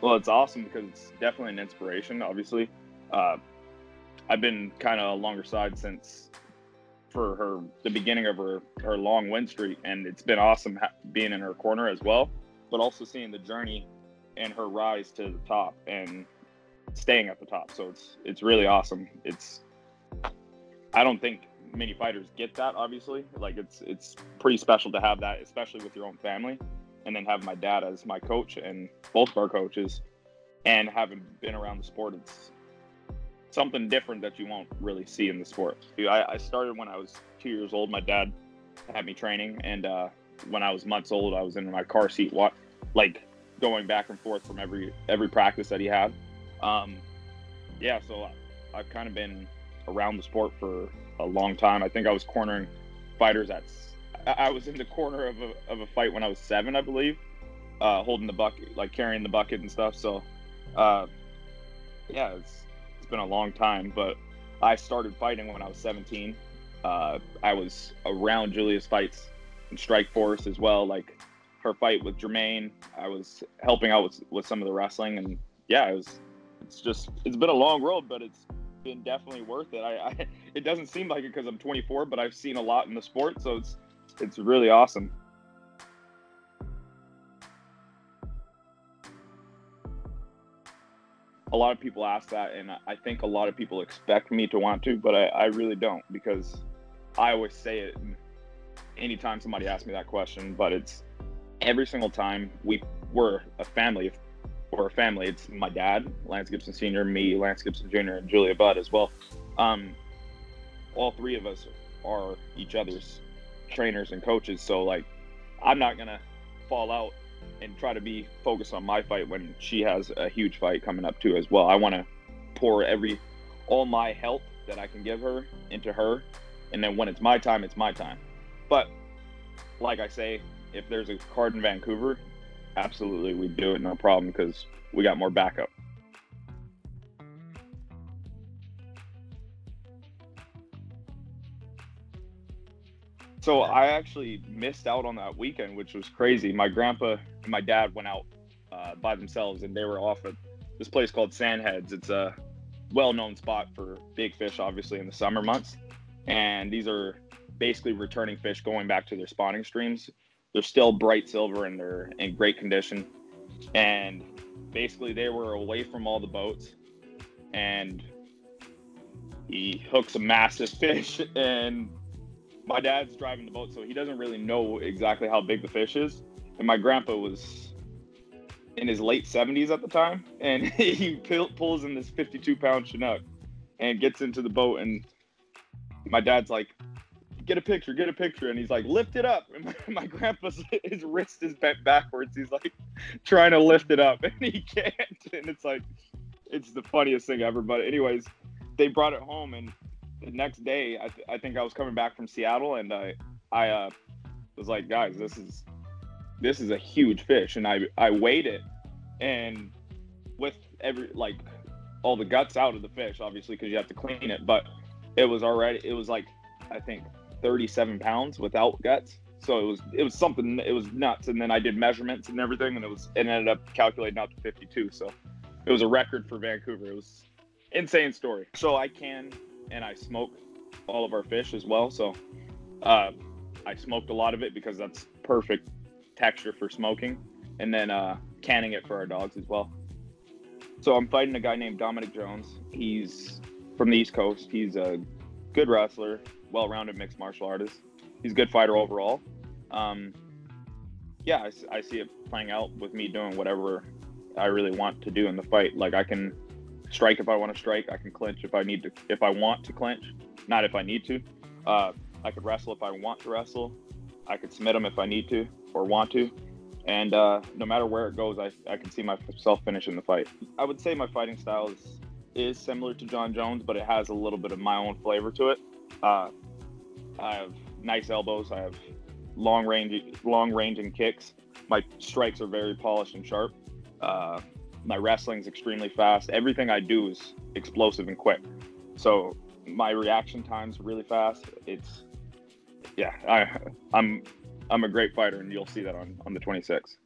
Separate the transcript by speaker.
Speaker 1: Well, it's awesome because it's definitely an inspiration, obviously. Uh, I've been kind of longer side since for the beginning of her long win streak, and it's been awesome being in her corner as well, but also seeing the journey and her rise to the top and staying at the top. So it's really awesome. I don't think many fighters get that, obviously. Like it's pretty special to have that, especially with your own family, and then have my dad as my coach and both of our coaches, and having been around the sport, it's something different that you won't really see in the sport. I started when I was 2 years old. My dad had me training, and when I was months old, I was in my car seat, like going back and forth from every practice that he had. Yeah, so I've kind of been around the sport for a long time. I think I was cornering fighters I was in the corner of a fight when I was 7, I believe, holding the bucket, like carrying the bucket and stuff. So, yeah, it's been a long time, but I started fighting when I was 17. I was around Julia's fights in Strikeforce as well, like her fight with Jermaine. I was helping out with some of the wrestling, and yeah, it's been a long road, but it's been definitely worth it. It doesn't seem like it because I'm 24, but I've seen a lot in the sport, so it's really awesome. A lot of people ask that, and I think a lot of people expect me to want to, but I really don't, because I always say it anytime somebody asks me that question, but it's every single time. We're a family. We're a family. It's my dad, Lance Gibson Sr., me, Lance Gibson Jr., and Julia Budd as well. All three of us are each other's trainers and coaches, so like I'm not gonna fall out and try to be focused on my fight when she has a huge fight coming up too as well. I want to pour all my help that I can give her into her, and then when it's my time, it's my time. But like I say, if there's a card in Vancouver, absolutely we'd do it, no problem, because we got more backup. So I actually missed out on that weekend, which was crazy. My grandpa and my dad went out by themselves, and they were off at this place called Sandheads. It's a well-known spot for big fish, obviously, in the summer months. And these are basically returning fish going back to their spawning streams. They're still bright silver, and they're in great condition. And basically they were away from all the boats, and he hooks a massive fish, and my dad's driving the boat, so he doesn't really know exactly how big the fish is. And my grandpa was in his late 70s at the time, and he pulls in this 52-pound Chinook and gets into the boat, and my dad's like, get a picture, and he's like, lift it up. And my grandpa's, his wrist is bent backwards. He's like trying to lift it up, and he can't. And it's like, it's the funniest thing ever. But anyways, they brought it home, and the next day, I think I was coming back from Seattle, and I was like, guys, this is a huge fish. And I weighed it, and with all the guts out of the fish, obviously, because you have to clean it, but it was like, I think 37 pounds without guts. So it was something, it was nuts. And then I did measurements and everything, and it ended up calculating out to 52. So it was a record for Vancouver. It was insane story. So I can, and I smoke all of our fish as well. So I smoked a lot of it because that's perfect texture for smoking, and then canning it for our dogs as well. So I'm fighting a guy named Dominic Jones. He's from the East Coast. He's a good wrestler, well-rounded mixed martial artist. He's a good fighter overall. Yeah, I see it playing out with me doing whatever I really want to do in the fight. Like, I can strike if I want to strike. I can clinch if I want to clinch, not if I need to. I could wrestle if I want to wrestle. I could submit him if I need to or want to. And no matter where it goes, I can see myself finishing the fight. I would say my fighting style is similar to John Jones, but it has a little bit of my own flavor to it. I have nice elbows. I have long ranging kicks. My strikes are very polished and sharp. My wrestling is extremely fast. Everything I do is explosive and quick. So my reaction time's really fast. I'm a great fighter, and you'll see that on the 26th.